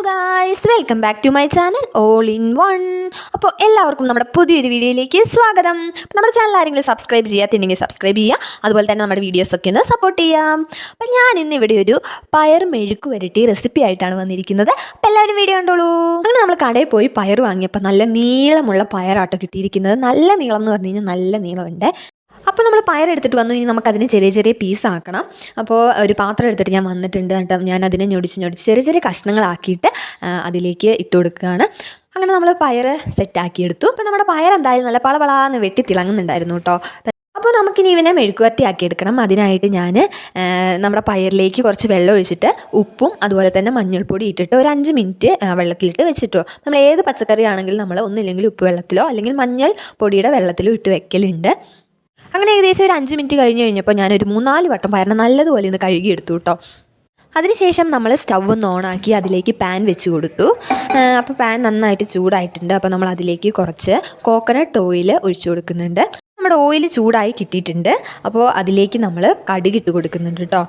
Guys, welcome back to my channel all in one. അപ്പോൾ എല്ലാവർക്കും നമ്മുടെ പുതിയൊരു വീഡിയോയിലേക്ക് സ്വാഗതം. നമ്മുടെ ചാനൽ ആരെങ്കിലും സബ്സ്ക്രൈബ് ചെയ്യാത്തില്ലെങ്കിൽ സബ്സ്ക്രൈബ് ചെയ്യുക. അതുപോലെ തന്നെ നമ്മുടെ വീഡിയോസൊക്കെ ഒന്ന് സപ്പോർട്ട് ചെയ്യാം. അപ്പം ഞാൻ ഇന്ന് ഇവിടെ ഒരു പയർ മെഴുക്ക് വരട്ടി റെസിപ്പി ആയിട്ടാണ് വന്നിരിക്കുന്നത്. അപ്പോൾ എല്ലാവരും വീഡിയോ കണ്ടോളൂ. അങ്ങനെ നമ്മൾ കടയിൽ പോയി പയർ വാങ്ങിയപ്പോൾ നല്ല നീളമുള്ള പയറാട്ടോ കിട്ടിയിരിക്കുന്നത്. നല്ല നീളം എന്ന് പറഞ്ഞു കഴിഞ്ഞാൽ നല്ല നീളമുണ്ട്. അപ്പോൾ നമ്മൾ പയർ എടുത്തിട്ട് വന്നു. ഇനി നമുക്കതിന് ചെറിയ ചെറിയ പീസാക്കണം. അപ്പോൾ ഒരു പാത്രം എടുത്തിട്ട് ഞാൻ വന്നിട്ടുണ്ട് കേട്ടോ. ഞാൻ അതിനെ ഞൊടിച്ച് ചെറിയ ചെറിയ കഷ്ണങ്ങളാക്കിയിട്ട് അതിലേക്ക് ഇട്ട് കൊടുക്കുകയാണ്. അങ്ങനെ നമ്മൾ പയർ സെറ്റാക്കിയെടുത്തു. അപ്പോൾ നമ്മുടെ പയർ എന്തായാലും നല്ല പളപളാന്ന് വെട്ടി തിളങ്ങുന്നുണ്ടായിരുന്നു കേട്ടോ. അപ്പോൾ നമുക്കിനി ഇവനെ മെഴുക്കുവരട്ടി ആക്കിയെടുക്കണം. അതിനായിട്ട് ഞാൻ നമ്മുടെ പയറിലേക്ക് കുറച്ച് വെള്ളം ഒഴിച്ചിട്ട് ഉപ്പും അതുപോലെ തന്നെ മഞ്ഞൾപ്പൊടി ഇട്ടിട്ട് ഒരു 5 മിനിറ്റ് വെള്ളത്തിലിട്ട് വെച്ചിട്ടോ. നമ്മൾ ഏത് പച്ചക്കറി ആണെങ്കിലും നമ്മൾ ഒന്നില്ലെങ്കിൽ ഉപ്പ് വെള്ളത്തിലോ അല്ലെങ്കിൽ മഞ്ഞൾ പൊടിയുടെ വെള്ളത്തിലോ ഇട്ട് വെക്കലുണ്ട്. അങ്ങനെ ഏകദേശം ഒരു 5 മിനിറ്റ് കഴിഞ്ഞപ്പോൾ ഞാനൊരു 3-4 വട്ടം പയറിനെ നല്ലതുപോലെ ഒന്ന് കഴുകിയെടുത്തു കേട്ടോ. അതിനുശേഷം നമ്മൾ സ്റ്റവ് ഒന്ന് ഓണാക്കി അതിലേക്ക് പാൻ വെച്ച് കൊടുത്തു. അപ്പോൾ പാൻ നന്നായിട്ട് ചൂടായിട്ടുണ്ട്. അപ്പോൾ നമ്മൾ അതിലേക്ക് കുറച്ച് കോക്കനട്ട് ഓയിൽ ഒഴിച്ചു കൊടുക്കുന്നുണ്ട്. നമ്മുടെ ഓയിൽ ചൂടായി കിട്ടിയിട്ടുണ്ട്. അപ്പോൾ അതിലേക്ക് നമ്മൾ കടുകിട്ട് കൊടുക്കുന്നുണ്ട് കേട്ടോ.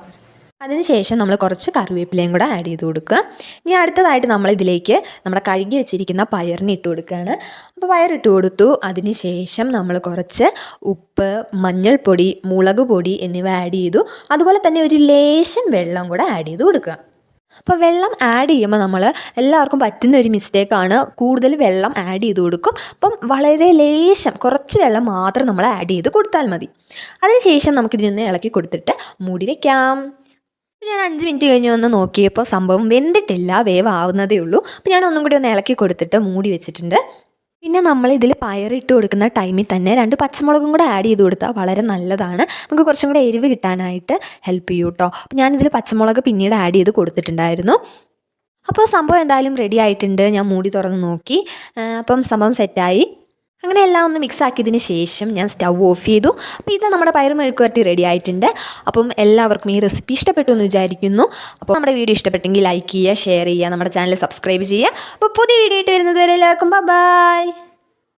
അതിനുശേഷം നമ്മൾ കുറച്ച് കറിവേപ്പിലയും കൂടെ ആഡ് ചെയ്ത് കൊടുക്കുക. ഇനി അടുത്തതായിട്ട് നമ്മളിതിലേക്ക് നമ്മുടെ കഴുകി വെച്ചിരിക്കുന്ന പയറിന് ഇട്ട് കൊടുക്കുകയാണ്. അപ്പോൾ പയറിട്ട് കൊടുത്തു. അതിനുശേഷം നമ്മൾ കുറച്ച് ഉപ്പ്, മഞ്ഞൾപ്പൊടി, മുളക് പൊടി എന്നിവ ആഡ് ചെയ്തു. അതുപോലെ തന്നെ ഒരു ലേശം വെള്ളം കൂടെ ആഡ് ചെയ്ത് കൊടുക്കുക. അപ്പോൾ വെള്ളം ആഡ് ചെയ്യുമ്പോൾ നമ്മൾ എല്ലാവർക്കും പറ്റുന്ന ഒരു മിസ്റ്റേക്കാണ്, കൂടുതൽ വെള്ളം ആഡ് ചെയ്ത് കൊടുക്കും. അപ്പം വളരെ ലേശം കുറച്ച് വെള്ളം മാത്രം നമ്മൾ ആഡ് ചെയ്ത് കൊടുത്താൽ മതി. അതിനുശേഷം നമുക്കിതിനൊന്ന് ഇളക്കി കൊടുത്തിട്ട് മൂടി വയ്ക്കാം. ഞാൻ 5 മിനിറ്റ് കഴിഞ്ഞ് വന്ന് നോക്കിയപ്പോൾ സംഭവം വെന്തിട്ടില്ല, വേവാവുന്നതേ ഉള്ളൂ. അപ്പോൾ ഞാൻ ഒന്നും കൂടി ഒന്ന് ഇളക്കി കൊടുത്തിട്ട് മൂടി വെച്ചിട്ടുണ്ട്. പിന്നെ നമ്മൾ ഇതിൽ പയറിട്ട് കൊടുക്കുന്ന ടൈമിൽ തന്നെ 2 പച്ചമുളകും കൂടെ ആഡ് ചെയ്ത് കൊടുത്താൽ വളരെ നല്ലതാണ്. നമുക്ക് കുറച്ചും കൂടെ എരിവ് കിട്ടാനായിട്ട് ഹെൽപ്പ് ചെയ്യും കേട്ടോ. അപ്പോൾ ഞാനിതിൽ പച്ചമുളക് പിന്നീട് ആഡ് ചെയ്ത് കൊടുത്തിട്ടുണ്ടായിരുന്നു. അപ്പോൾ സംഭവം എന്തായാലും റെഡി ആയിട്ടുണ്ട്. ഞാൻ മൂടി തുറന്ന് നോക്കി. അപ്പം സംഭവം സെറ്റായി. അങ്ങനെ എല്ലാം ഒന്ന് മിക്സ് ആക്കിയതിന് ശേഷം ഞാൻ സ്റ്റവ് ഓഫ് ചെയ്തു. അപ്പോൾ ഇത് നമ്മുടെ പയർ മെഴുക്കുവരട്ടി റെഡി ആയിട്ടുണ്ട്. അപ്പം എല്ലാവർക്കും ഈ റെസിപ്പി ഇഷ്ടപ്പെട്ടു എന്ന് വിചാരിക്കുന്നു. അപ്പോൾ നമ്മുടെ വീഡിയോ ഇഷ്ടപ്പെട്ടെങ്കിൽ ലൈക്ക് ചെയ്യുക, ഷെയർ ചെയ്യുക, നമ്മുടെ ചാനൽ സബ്സ്ക്രൈബ് ചെയ്യുക. അപ്പോൾ പുതിയ വീഡിയോ ആയിട്ട് വരുന്നത് വരെ എല്ലാവർക്കും ബൈ.